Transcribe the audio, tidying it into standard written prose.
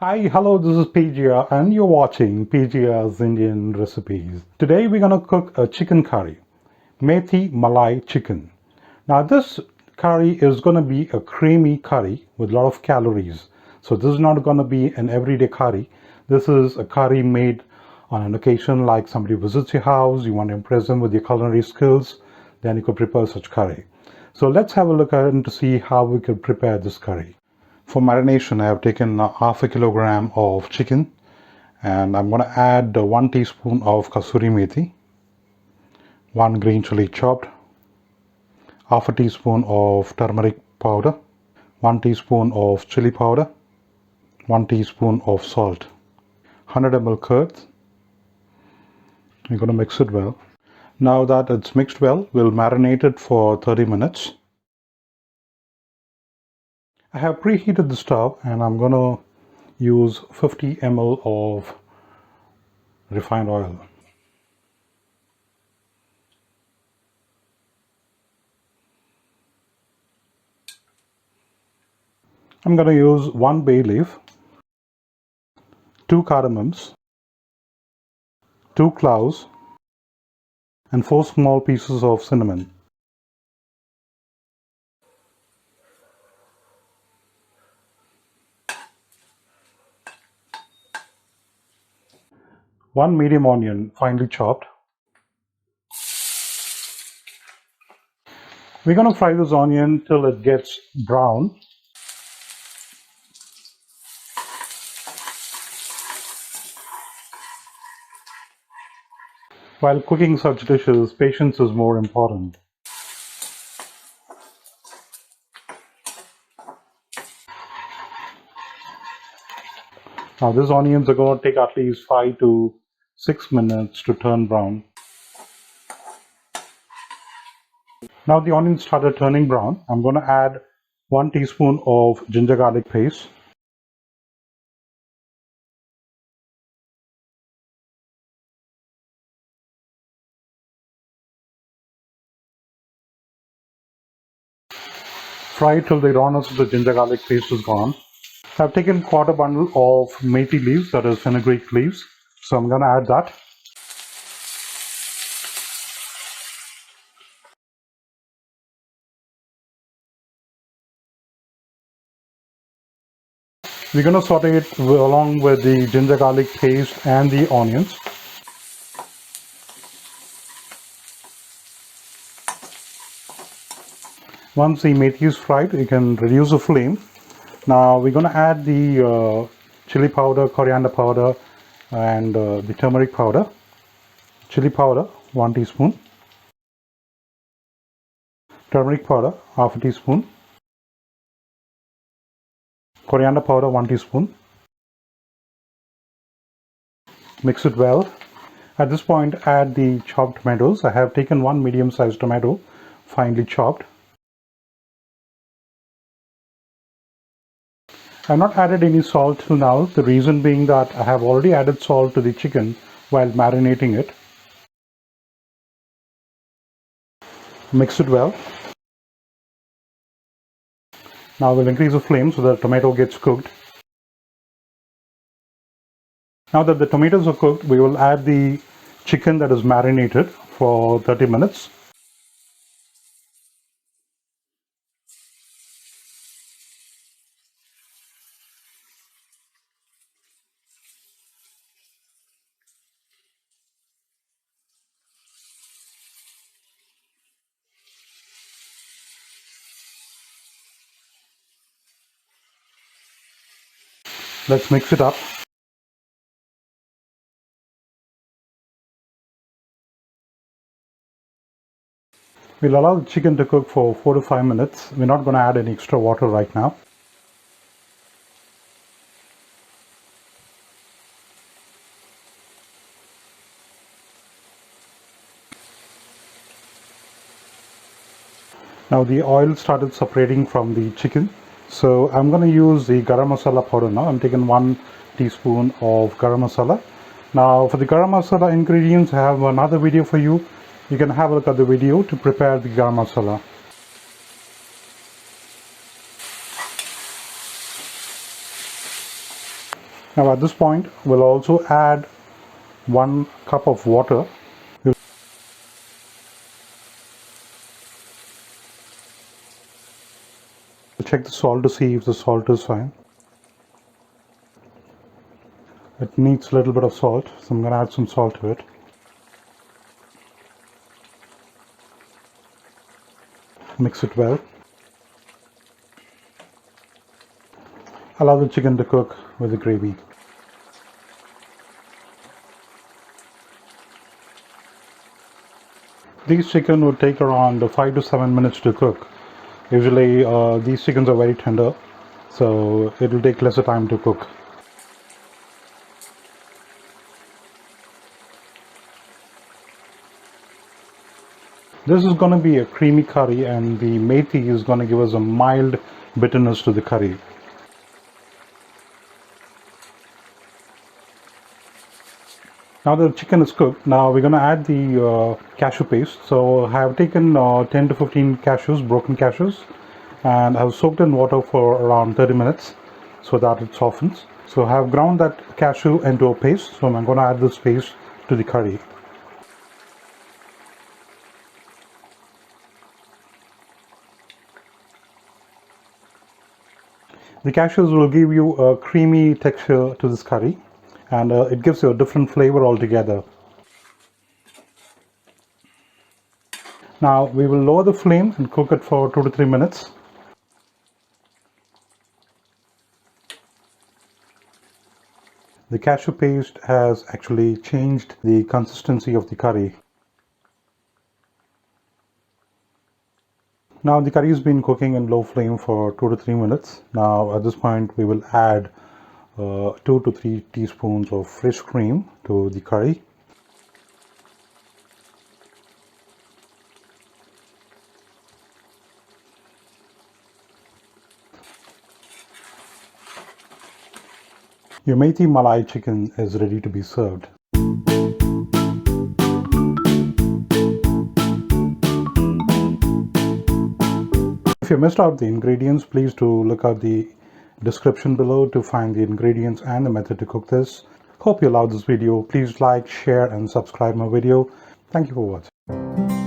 Hi, hello, this is PGR and you're watching PGR's Indian Recipes. Today we're going to cook a chicken curry, Methi Malai chicken. Now this curry is going to be a creamy curry with a lot of calories. So this is not going to be an everyday curry. This is a curry made on an occasion like somebody visits your house, you want to impress them with your culinary skills, then you could prepare such curry. So let's have a look at it to see how we could prepare this curry. For marination, I have taken half a kilogram of chicken and I'm going to add 1 teaspoon of Kasuri Methi, 1 green chili chopped, half a teaspoon of turmeric powder, 1 teaspoon of chili powder, 1 teaspoon of salt, 100 ml curd. You're going to mix it well. Now that it's mixed well, we'll marinate it for 30 minutes. I have preheated the stove and I'm going to use 50 ml of refined oil. I'm going to use 1 bay leaf, 2 cardamoms, 2 cloves and 4 small pieces of cinnamon. One medium onion finely chopped. We're going to fry this onion till it gets brown. While cooking such dishes, patience is more important. Now these onions are going to take at least 5 to 6 minutes to turn brown. Now the onions started turning brown. I'm going to add 1 teaspoon of ginger garlic paste. Fry till the rawness of the ginger garlic paste is gone. I've taken quarter bundle of methi leaves, that is fenugreek leaves. So I'm going to add that. We're going to saute it along with the ginger garlic paste and the onions. Once the methi is fried, you can reduce the flame. Now we're going to add the chili powder, coriander powder and the turmeric powder. Chili powder 1 teaspoon. Turmeric powder half a teaspoon. Coriander powder 1 teaspoon. Mix it well. At this point add the chopped tomatoes. I have taken 1 medium-sized tomato finely chopped. I have not added any salt till now, the reason being that I have already added salt to the chicken while marinating it. Mix it well. Now we'll increase the flame so the tomato gets cooked. Now that the tomatoes are cooked, we will add the chicken that is marinated for 30 minutes. Let's mix it up. We'll allow the chicken to cook for 4 to 5 minutes. We're not going to add any extra water right now. Now the oil started separating from the chicken. So I'm going to use the Garam masala powder now. I'm taking 1 teaspoon of Garam masala Now for the garam masala ingredients, I have another video for you. You can have a look at the video to prepare the garam masala. Now at this point, we'll also add 1 cup of water. We'll check the salt to see if the salt is fine. It needs a little bit of salt, so I'm going to add some salt to it. Mix it well. Allow the chicken to cook with the gravy. These chicken would take around 5 to 7 minutes to cook. Usually these chickens are very tender, so it will take lesser time to cook. This is going to be a creamy curry, and the methi is going to give us a mild bitterness to the curry. Now the chicken is cooked, now we're going to add the cashew paste. So I have taken 10 to 15 cashews, broken cashews, and I have soaked in water for around 30 minutes so that it softens. So I have ground that cashew into a paste, so I'm going to add this paste to the curry. The cashews will give you a creamy texture to this curry, and it gives you a different flavor altogether. Now we will lower the flame and cook it for 2 to 3 minutes. The cashew paste has actually changed the consistency of the curry. Now the curry has been cooking in low flame for 2 to 3 minutes. Now at this point we will add 2 to 3 teaspoons of fresh cream to the curry. Your Methi Malai chicken is ready to be served. If you missed out the ingredients, please do look at the description below to find the ingredients and the method to cook this. Hope you loved this video. Please like, share and subscribe my video. Thank you for watching.